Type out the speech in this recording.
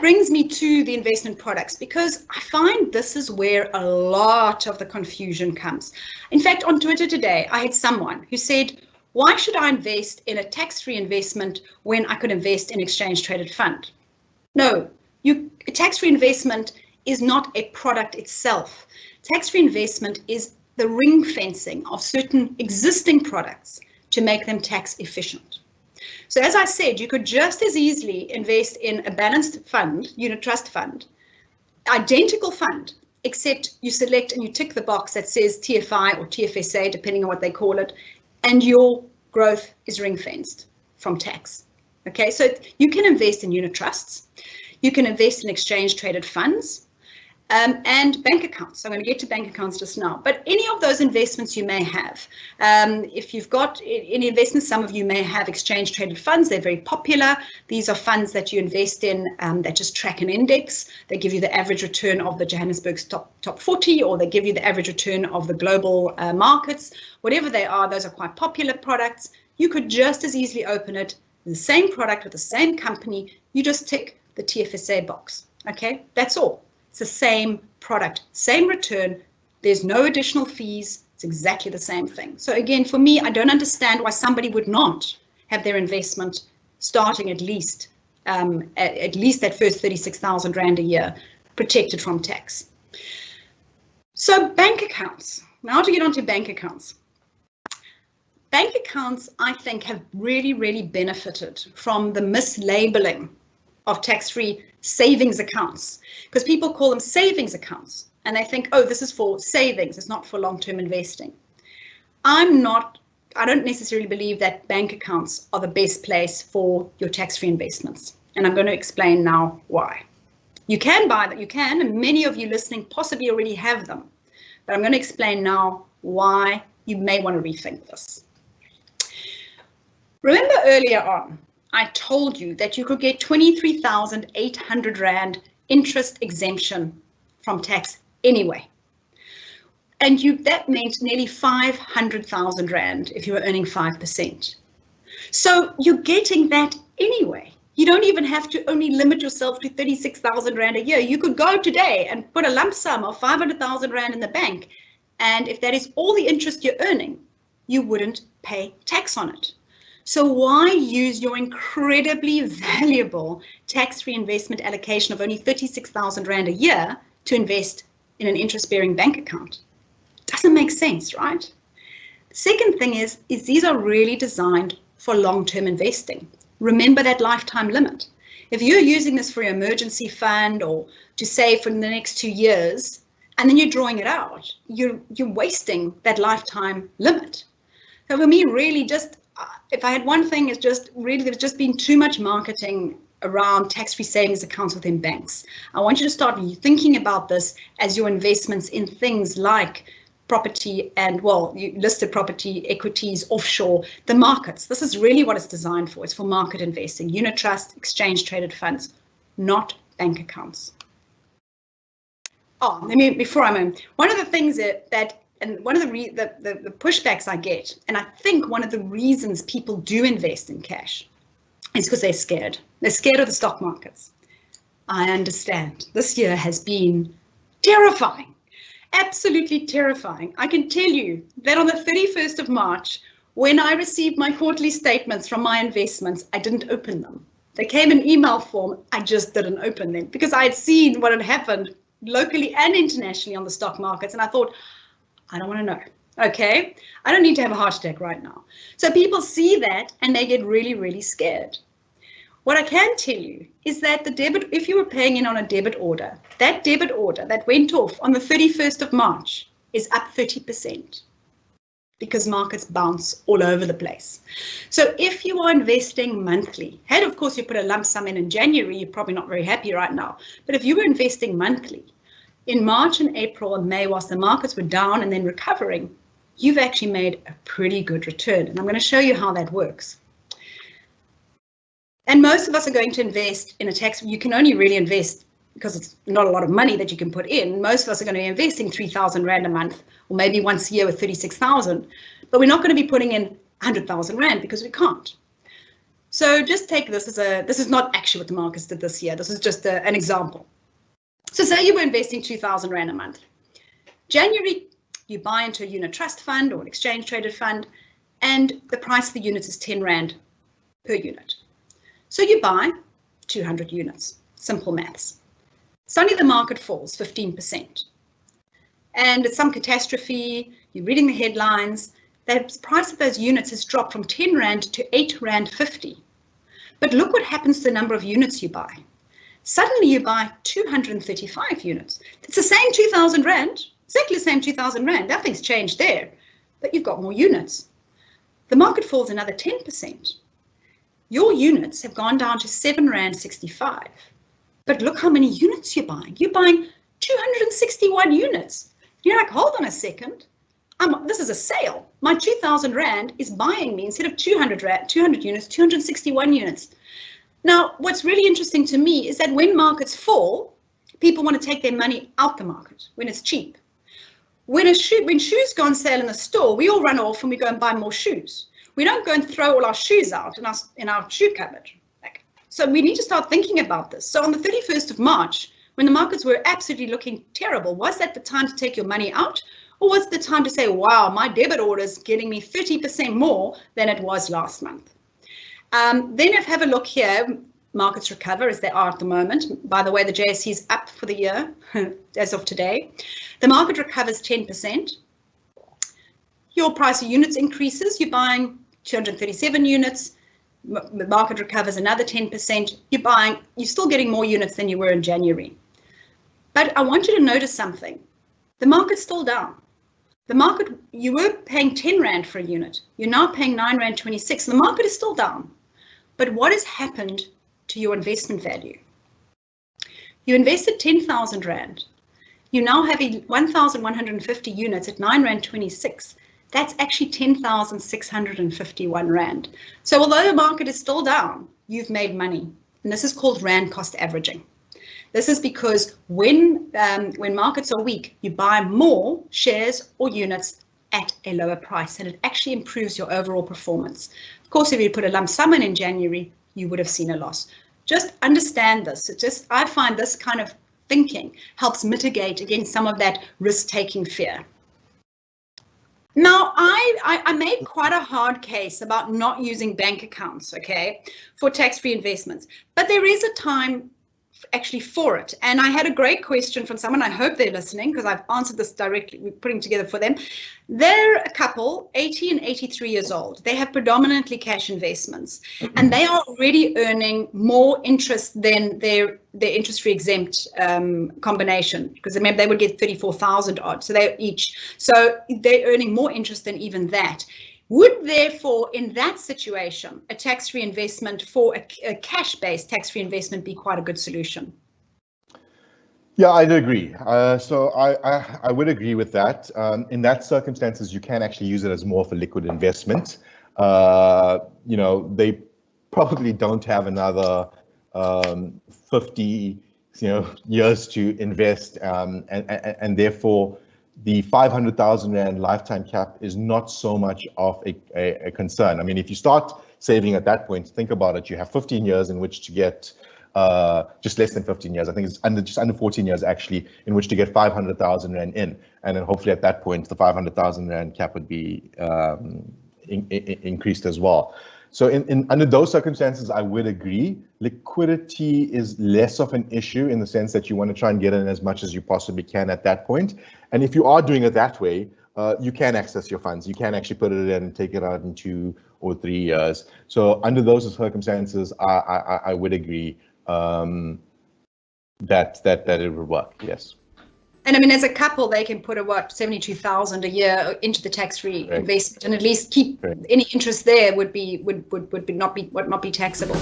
brings me to the investment products, because I find this is where a lot of the confusion comes. In fact, on Twitter today, I had someone who said, why should I invest in a tax-free investment when I could invest in exchange-traded fund? No, a tax-free investment is not a product itself. Tax-free investment is the ring fencing of certain existing products to make them tax efficient. So as I said, you could just as easily invest in a balanced fund, unit trust fund, identical fund, except you select and you tick the box that says TFI or TFSA, depending on what they call it, and your growth is ring fenced from tax. Okay, so you can invest in unit trusts, you can invest in exchange traded funds, and bank accounts. So I'm going to get to bank accounts just now, but any of those investments you may have. If you've got any investments, some of you may have exchange traded funds. They're very popular. These are funds that you invest in that just track an index. They give you the average return of the Johannesburg's top 40, or they give you the average return of the global markets. Whatever they are, those are quite popular products. You could just as easily open it, the same product with the same company. You just tick the TFSA box. Okay, that's all. It's the same product, same return. There's no additional fees. It's exactly the same thing. So again, for me, I don't understand why somebody would not have their investment starting at least that first 36,000 Rand a year protected from tax. So bank accounts. Now to get onto bank accounts. Bank accounts, I think, have really benefited from the mislabeling of tax-free savings accounts, because people call them savings accounts and they think, oh, this is for savings, it's not for long-term investing. I don't necessarily believe that bank accounts are the best place for your tax-free investments, and I'm going to explain now why. You can buy that, and many of you listening possibly already have them, but I'm going to explain now why you may want to rethink this. Remember earlier on, I told you that you could get 23,800 Rand interest exemption from tax anyway. And that meant nearly 500,000 Rand if you were earning 5%. So you're getting that anyway. You don't even have to only limit yourself to 36,000 Rand a year. You could go today and put a lump sum of 500,000 Rand in the bank. And if that is all the interest you're earning, you wouldn't pay tax on it. So why use your incredibly valuable tax-free investment allocation of only 36,000 Rand a year to invest in an interest-bearing bank account? Doesn't make sense, right? The second thing is these are really designed for long-term investing. Remember that lifetime limit. If you're using this for your emergency fund or to save for the next 2 years, and then you're drawing it out, you're wasting that lifetime limit. So for me, really just, if I had one thing, is just really there's just been too much marketing around tax-free savings accounts within banks. I want you to start thinking about this as your investments in things like property and, well, listed property, equities, offshore, the markets. This is really what it's designed for. It's for market investing, unit trust, exchange traded funds, not bank accounts. Oh, before I move, one of the things and one of the pushbacks I get, and I think one of the reasons people do invest in cash is because they're scared. They're scared of the stock markets. I understand. This year has been terrifying, absolutely terrifying. I can tell you that on the 31st of March, when I received my quarterly statements from my investments, I didn't open them. They came in email form. I just didn't open them because I had seen what had happened locally and internationally on the stock markets, and I thought, I don't want to know. Okay, I don't need to have a heart attack right now. So people see that and they get really, really scared. What I can tell you is that the debit, if you were paying in on a debit order that went off on the 31st of March is up 30% because markets bounce all over the place. So if you are investing monthly, and of course you put a lump sum in January, you're probably not very happy right now. But if you were investing monthly, in March and April and May, whilst the markets were down and then recovering, you've actually made a pretty good return. And I'm going to show you how that works. And most of us are going to invest in a tax. You can only really invest because it's not a lot of money that you can put in. Most of us are going to be investing 3,000 Rand a month, or maybe once a year with 36,000. But we're not going to be putting in 100,000 Rand because we can't. So just take this this is not actually what the markets did this year. This is just an example. So say you were investing 2,000 Rand a month. January, you buy into a unit trust fund or an exchange traded fund, and the price of the units is 10 Rand per unit. So you buy 200 units, simple maths. Suddenly the market falls 15%. And it's some catastrophe, you're reading the headlines, the price of those units has dropped from 10 Rand to 8 Rand 50. But look what happens to the number of units you buy. Suddenly you buy 235 units. It's the same 2,000 Rand, exactly the same 2,000 Rand, nothing's changed there, but you've got more units. The market falls another 10%. Your units have gone down to 7 Rand 65. But look how many units you're buying. You're buying 261 units. You're like, hold on a second. This is a sale. My 2,000 Rand is buying me, instead of 200 units, 261 units. Now, what's really interesting to me is that when markets fall, people want to take their money out the market when it's cheap. When shoes go on sale in the store, we all run off and we go and buy more shoes. We don't go and throw all our shoes out in our shoe cupboard. So we need to start thinking about this. So on the 31st of March, when the markets were absolutely looking terrible, was that the time to take your money out? Or was it the time to say, wow, my debit order is getting me 30% more than it was last month? Then if have a look here, markets recover as they are at the moment. By the way, the JSE is up for the year as of today. The market recovers 10%. Your price of units increases. You're buying 237 units. The market recovers another 10%. You're still getting more units than you were in January. But I want you to notice something. The market's still down. The market, you were paying 10 Rand for a unit. You're now paying 9 Rand 26. The market is still down. But what has happened to your investment value? You invested 10,000 Rand. You now have 1,150 units at 9 Rand 26. That's actually 10,651 Rand. So although the market is still down, you've made money. And this is called Rand cost averaging. This is because when markets are weak, you buy more shares or units at a lower price, and it actually improves your overall performance. Of course, if you put a lump sum in January, you would have seen a loss. Just understand this. I find this kind of thinking helps mitigate against some of that risk-taking fear. Now, I made quite a hard case about not using bank accounts, okay, for tax-free investments, but there is a time actually for it. And I had a great question from someone, I hope they're listening because I've answered this directly, we're putting together for them. They're a couple, 80 and 83 years old. They have predominantly cash investments and they are already earning more interest than their interest-free exempt combination, because remember they would get 34,000 odd, so they're earning more interest than even that. Would therefore, in that situation, a tax-free investment for a cash-based tax-free investment be quite a good solution? Yeah, I'd agree. So I would agree with that. In that circumstances, you can actually use it as more of a liquid investment. They probably don't have another 50 years to invest, and therefore the 500,000 Rand lifetime cap is not so much of a concern. I mean, if you start saving at that point, think about it, you have 15 years in which to get, just less than 15 years, I think it's just under 14 years actually, in which to get 500,000 Rand in. And then hopefully at that point, the 500,000 Rand cap would be increased as well. So under those circumstances, I would agree. Liquidity is less of an issue in the sense that you want to try and get in as much as you possibly can at that point. And if you are doing it that way, you can access your funds. You can actually put it in and take it out in 2 or 3 years. So under those circumstances, I would agree that it would work, yes. And I mean, as a couple, they can put 72,000 a year into the tax-free investment, and at least keep any interest there would not be taxable.